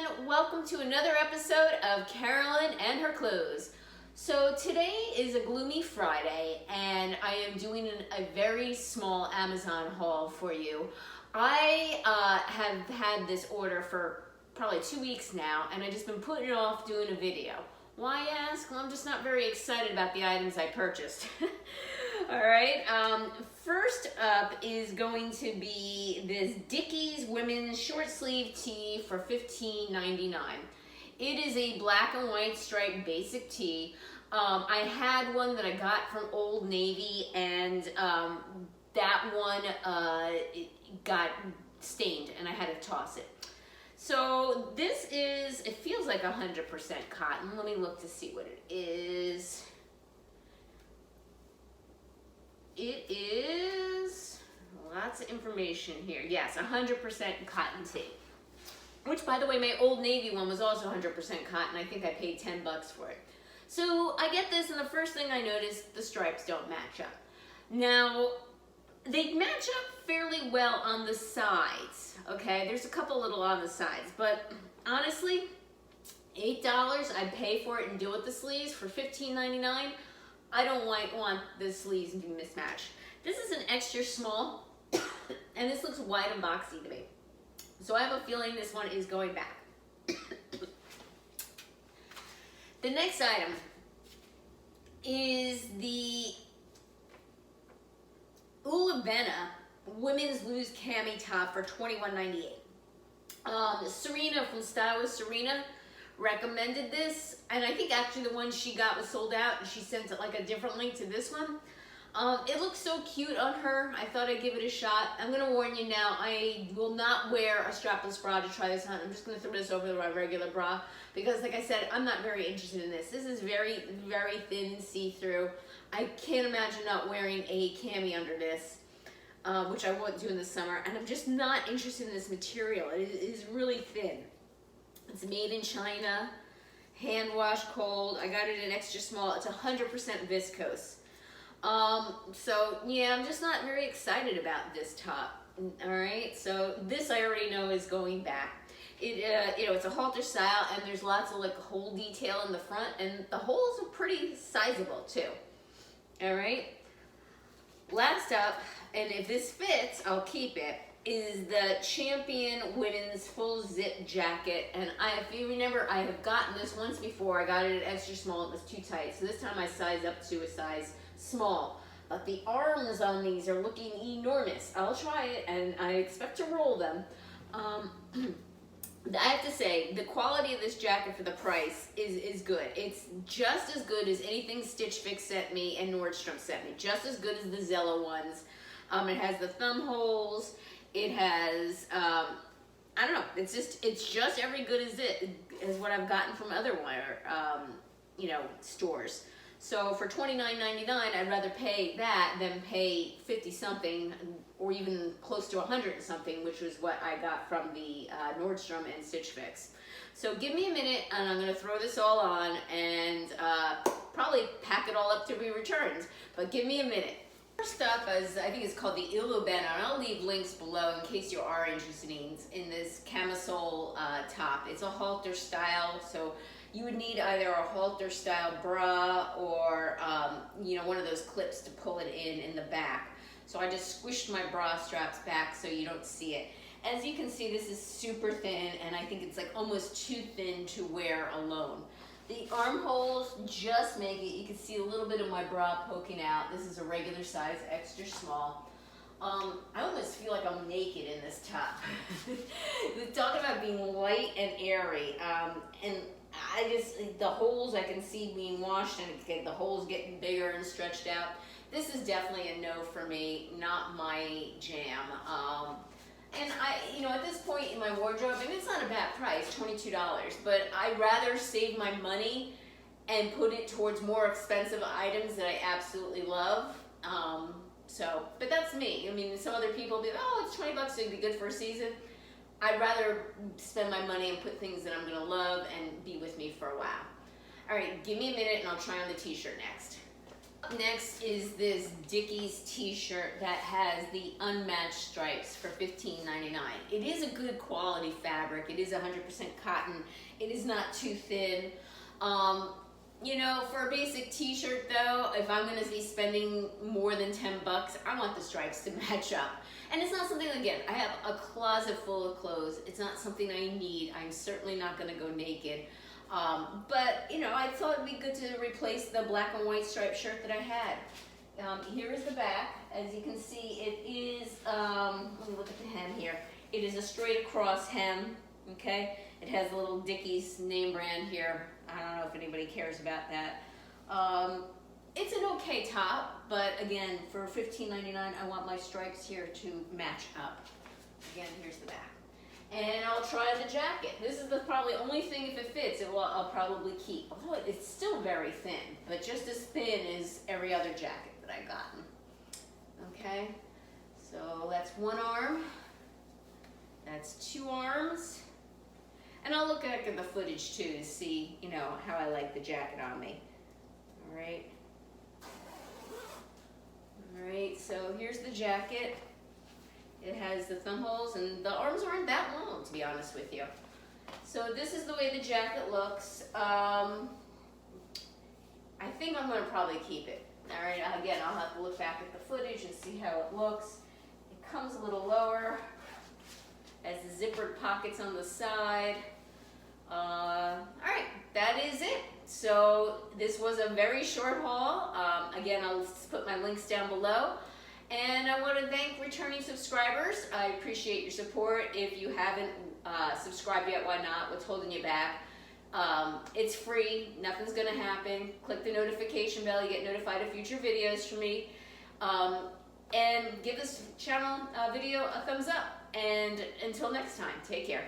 everyone, welcome to another episode of Carolyn and Her Clothes. So today is a gloomy Friday and I am doing a very small Amazon haul for you. I have had this order for probably 2 weeks now and I've just been putting it off doing a video. Why, you ask? Well, I'm just not very excited about the items I purchased. Alright, first up is going to be this Dickies women's short sleeve tee for $15.99. It is a black and white striped basic tee. I had one that I got from Old Navy and that one it got stained and I had to toss it. So this is, it feels like 100% cotton. Let me look to see what it is. It is lots of information here. Yes, 100% cotton tee. Which, by the way, my Old Navy one was also 100% cotton. I think I paid 10 bucks for it. So I get this, and the first thing I notice, the stripes don't match up. Now, they match up fairly well on the sides, okay? There's a couple little on the sides, but honestly, $8 I'd pay for it and deal with the sleeves. For $15.99, I don't want the sleeves to be mismatched. This is an extra small, and this looks wide and boxy to me. So I have a feeling this one is going back. The next item is the Ulubena women's loose cami top for $21.98. Serena from Style with Serena recommended this, and I think actually the one she got was sold out and she sent it like a different link to this one. It looks so cute on her. I thought I'd give it a shot. I'm gonna warn you now, I will not wear a strapless bra to try this on. I'm just gonna throw this over my regular bra because, like I said, I'm not very interested in this. This is very, very thin see-through. I can't imagine not wearing a cami under this, which I won't do in the summer, and I'm just not interested in this material. It is really thin. It's made in China, hand washed cold. I got it in extra small. It's 100% viscose. So yeah, I'm just not very excited about this top. All right, so this I already know is going back. It, you know, it's a halter style, and there's lots of like hole detail in the front, and the holes are pretty sizable too. All right. Last up, and if this fits, I'll keep it, is the Champion women's full zip jacket. And if you remember, I have gotten this once before. I got it at extra small. It was too tight, so this time I sized up to a size small. But the arms on these are looking enormous. I'll try it, and I expect to roll them. I have to say, the quality of this jacket for the price is good. It's just as good as anything Stitch Fix sent me and Nordstrom sent me. Just as good as the Zella ones. It has the thumb holes. It has, I don't know, it's just every good as what I've gotten from other you know, stores. So for $29.99, I'd rather pay that than pay 50 something or even close to 100 something, which was what I got from the Nordstrom and Stitch Fix. So give me a minute and I'm gonna throw this all on and probably pack it all up to be returned, but give me a minute. First up is, I think it's called the Ulubena, and I'll leave links below in case you are interested in this camisole top. It's a halter style, so you would need either a halter style bra or you know, one of those clips to pull it in the back. So I just squished my bra straps back so you don't see it. As you can see, this is super thin, and I think it's like almost too thin to wear alone. The armholes just make it, you can see a little bit of my bra poking out. This is a regular size, extra small. I almost feel like I'm naked in this top. Talking about being light and airy. And the holes I can see being washed and the holes getting bigger and stretched out. This is definitely a no for me, not my jam. And you know, at this point in my wardrobe, I mean, it's not a bad price, $22, but I'd rather save my money and put it towards more expensive items that I absolutely love. But that's me. I mean, some other people be like, oh, it's 20 bucks, so it'd be good for a season. I'd rather spend my money and put things that I'm gonna love and be with me for a while. All right, give me a minute and I'll try on the t-shirt next. Next is this Dickies t-shirt that has the unmatched stripes for $15.99. It is a good quality fabric. It is 100% cotton. It is not too thin. You know, for a basic t-shirt though, if I'm gonna be spending more than 10 bucks, I want the stripes to match up. And it's not something, again, I have a closet full of clothes. It's not something I need. I'm certainly not gonna go naked. But, you know, I thought it'd be good to replace the black and white striped shirt that I had. Here is the back. As you can see, it is, let me look at the hem here. It is a straight across hem, okay? It has a little Dickies name brand here. I don't know if anybody cares about that. It's an okay top, but again, for $15.99, I want my stripes here to match up. Again, here's the back. And I'll try the jacket. This is the probably only thing, if it fits, I'll probably keep. Although it's still very thin, but just as thin as every other jacket that I've gotten. Okay, so that's one arm. That's two arms. And I'll look back at the footage too to see, you know, how I like the jacket on me. All right. All right, so here's the jacket. It has the thumb holes, and the arms aren't that long, to be honest with you. So this is the way the jacket looks. I think I'm going to probably keep it. All right, again, I'll have to look back at the footage and see how it looks. It comes a little lower, has the zippered pockets on the side. All right, that is it. So this was a very short haul. Again, I'll put my links down below. And I want to thank returning subscribers. I appreciate your support. If you haven't subscribed yet, why not? What's holding you back? It's free. Nothing's going to happen. Click the notification bell. You get notified of future videos from me. And give this channel video a thumbs up. And until next time, take care.